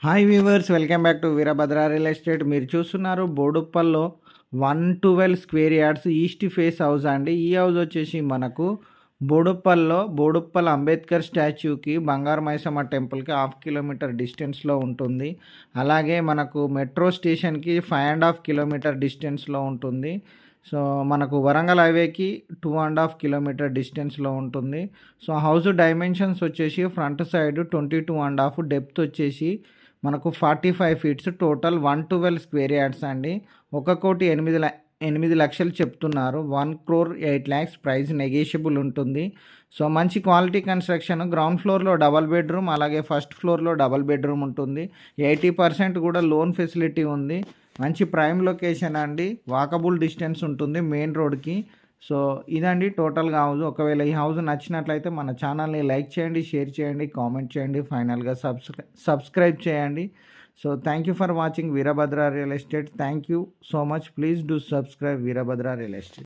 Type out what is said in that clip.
Hi viewers, welcome back to Veerabhadra real estate. మీరు చూస్తున్నారు బోడుప్పల్లో 112 square yards east face house అండి. ఈ హౌస్ వచ్చేసి మనకు బోడుప్పల్ అంబేద్కర్ స్టాచ్యూకి, బంగారు మైసమ్మ టెంపుల్కి 1/2 కిలోమీటర్ డిస్టెన్స్లో ఉంటుంది. అలాగే మనకు మెట్రో స్టేషన్కి 5.5 కిలోమీటర్ డిస్టెన్స్లో ఉంటుంది. సో మనకు వరంగల్ హైవేకి 2.5 కిలోమీటర్ డిస్టెన్స్లో ఉంటుంది. సో హౌస్ డైమెన్షన్స్ వచ్చేసి ఫ్రంట్ సైడ్ 22.5, డెప్త్ వచ్చేసి మనకు 45 ఫీట్స్, టోటల్ 112 స్క్వేర్ యార్డ్స్ అండి. 1,08,00,000 చెప్తున్నారు. 1,08,00,000 ప్రైస్ నెగోషియబుల్ ఉంటుంది. సో మంచి క్వాలిటీ కన్స్ట్రక్షన్. గ్రౌండ్ ఫ్లోర్లో డబల్ బెడ్రూమ్, అలాగే ఫస్ట్ ఫ్లోర్లో డబల్ బెడ్రూమ్ ఉంటుంది. 80% కూడా లోన్ ఫెసిలిటీ ఉంది. మంచి ప్రైమ్ లొకేషన్ అండి. వాకబుల్ డిస్టెన్స్ ఉంటుంది మెయిన్ రోడ్కి. సో ఇదండి టోటల్గా హౌస్. ఒకవేళ ఈ హౌస్ నచ్చినట్లయితే మన ఛానల్ని లైక్ చేయండి, షేర్ చేయండి, కామెంట్ చేయండి, ఫైనల్గా సబ్స్క్రైబ్ చేయండి. So thank you for watching Veerabhadra real estate. Thank you so much. Please do subscribe Veerabhadra real estate.